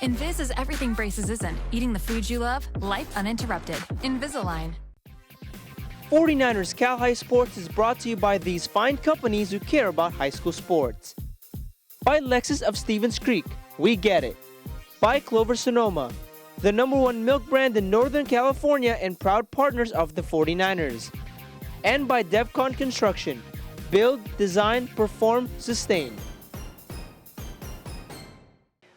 Invis is everything braces isn't. Eating the food you love, life uninterrupted. Invisalign. 49ers Cal High Sports is brought to you by these fine companies who care about high school sports. By Lexus of Stevens Creek, we get it. By Clover Sonoma, the #1 milk brand in Northern California and proud partners of the 49ers. And by Devcon Construction, build, design, perform, sustain.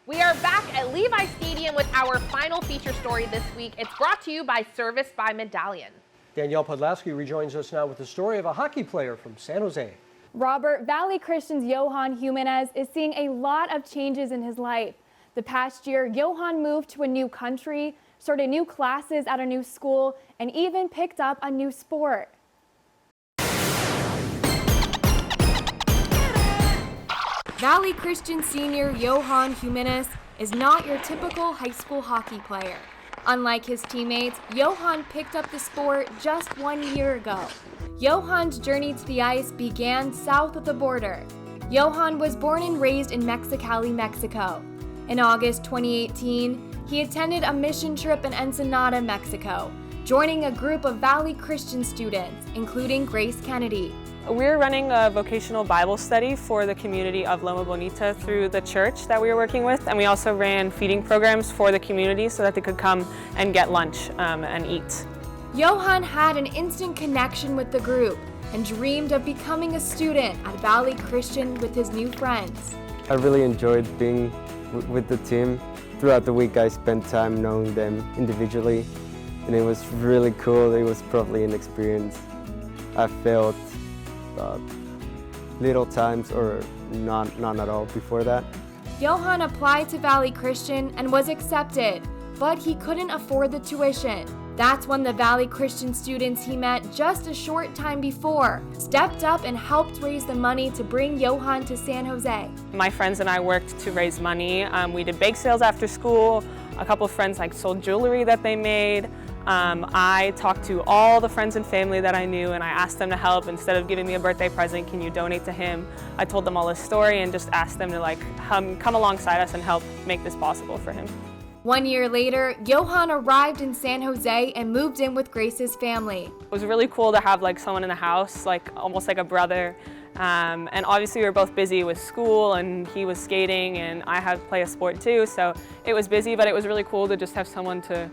We are back at Levi Stadium with our final feature story this week. It's brought to you by Service by Medallion. Danielle Podlaski rejoins us now with the story of a hockey player from San Jose. Robert, Valley Christian's Johan Jimenez is seeing a lot of changes in his life. The past year, Johan moved to a new country, started new classes at a new school, and even picked up a new sport. Valley Christian senior Johan Jimenez is not your typical high school hockey player. Unlike his teammates, Johan picked up the sport just 1 year ago. Johan's journey to the ice began south of the border. Johan was born and raised in Mexicali, Mexico. In August 2018, he attended a mission trip in Ensenada, Mexico, joining a group of Valley Christian students, including Grace Kennedy. We're running a vocational Bible study for the community of Loma Bonita through the church that we were working with, and we also ran feeding programs for the community so that they could come and get lunch and eat. Johan had an instant connection with the group and dreamed of becoming a student at Valley Christian with his new friends. I really enjoyed being with the team. Throughout the week I spent time knowing them individually, and it was really cool. It was probably an experience I felt little times or none at all before that. Johan applied to Valley Christian and was accepted, but he couldn't afford the tuition. That's when the Valley Christian students he met just a short time before stepped up and helped raise the money to bring Johan to San Jose. My friends and I worked to raise money. We did bake sales after school. A couple of friends sold jewelry that they made. I talked to all the friends and family that I knew, and I asked them to help. Instead of giving me a birthday present, can you donate to him? I told them all his story and just asked them to come alongside us and help make this possible for him. 1 year later, Johan arrived in San Jose and moved in with Grace's family. It was really cool to have someone in the house, almost like a brother. And obviously we were both busy with school, and he was skating and I had to play a sport too, so it was busy, but it was really cool to just have someone to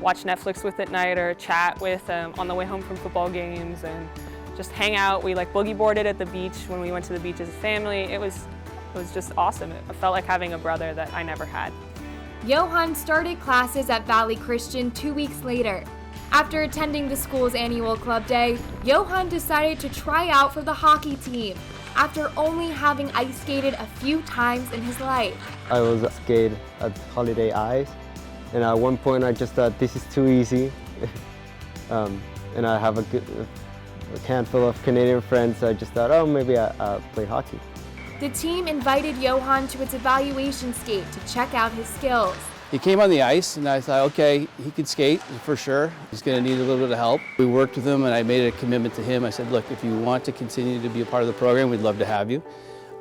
watch Netflix with at night or chat with on the way home from football games and just hang out. We boogie boarded at the beach when we went to the beach as a family. It was just awesome. It felt like having a brother that I never had. Johan started classes at Valley Christian 2 weeks later. After attending the school's annual club day, Johan decided to try out for the hockey team after only having ice skated a few times in his life. I was skated at Holiday Ice, and at one point I just thought this is too easy. And I have a handful of Canadian friends, so I just thought, oh, maybe I'll play hockey. The team invited Johan to its evaluation skate to check out his skills. He came on the ice and I thought, okay, he could skate for sure. He's going to need a little bit of help. We worked with him and I made a commitment to him. I said, look, if you want to continue to be a part of the program, we'd love to have you.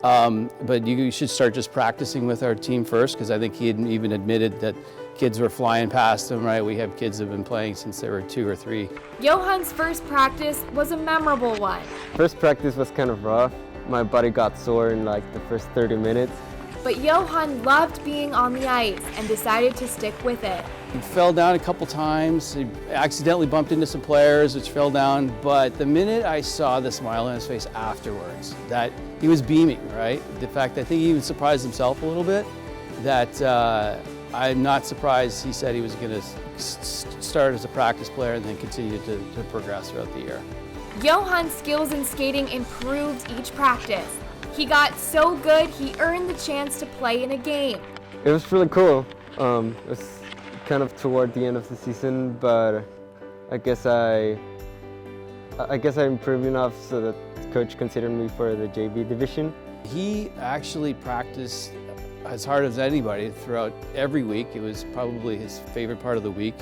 But you should start just practicing with our team first, because I think he had even admitted that kids were flying past him, right? We have kids that have been playing since they were 2 or 3. Johan's first practice was a memorable one. First practice was kind of rough. My body got sore in the first 30 minutes. But Johan loved being on the ice and decided to stick with it. He fell down a couple times. He accidentally bumped into some players, which fell down. But the minute I saw the smile on his face afterwards, that he was beaming, right? The fact that I think he even surprised himself a little bit, that I'm not surprised he said he was going to start as a practice player and then continue to progress throughout the year. Johan's skills in skating improved each practice. He got so good, he earned the chance to play in a game. It was really cool. It was kind of toward the end of the season, but I guess I improved enough so that the coach considered me for the JV division. He actually practiced as hard as anybody throughout every week. It was probably his favorite part of the week.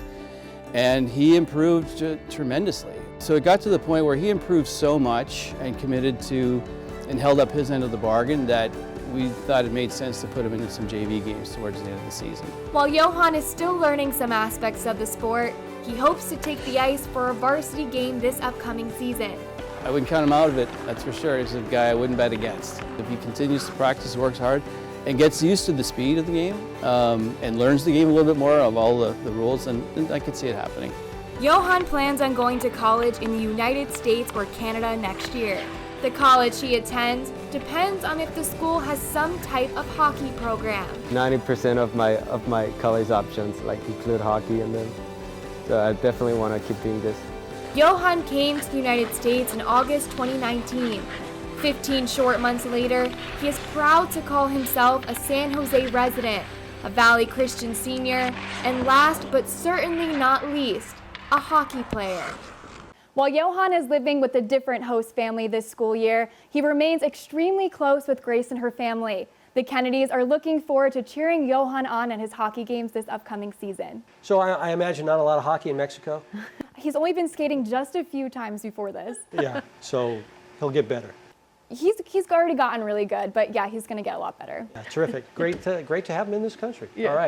And he improved tremendously. So it got to the point where he improved so much and committed to and held up his end of the bargain that we thought it made sense to put him into some JV games towards the end of the season. While Johan is still learning some aspects of the sport, he hopes to take the ice for a varsity game this upcoming season. I wouldn't count him out of it, that's for sure. He's a guy I wouldn't bet against. If he continues to practice, works hard, and gets used to the speed of the game, and learns the game a little bit more of all the rules, and I could see it happening. Johan plans on going to college in the United States or Canada next year. The college he attends depends on if the school has some type of hockey program. 90% of my college options include hockey in them, so I definitely want to keep doing this. Johan came to the United States in August 2019. 15 short months later, he is proud to call himself a San Jose resident, a Valley Christian senior, and last but certainly not least, a hockey player. While Johan is living with a different host family this school year, he remains extremely close with Grace and her family. The Kennedys are looking forward to cheering Johan on at his hockey games this upcoming season. So I imagine not a lot of hockey in Mexico? He's only been skating just a few times before this. Yeah, so he'll get better. He's already gotten really good, but yeah, he's going to get a lot better. Yeah, terrific. Great to have him in this country. Yeah. All right.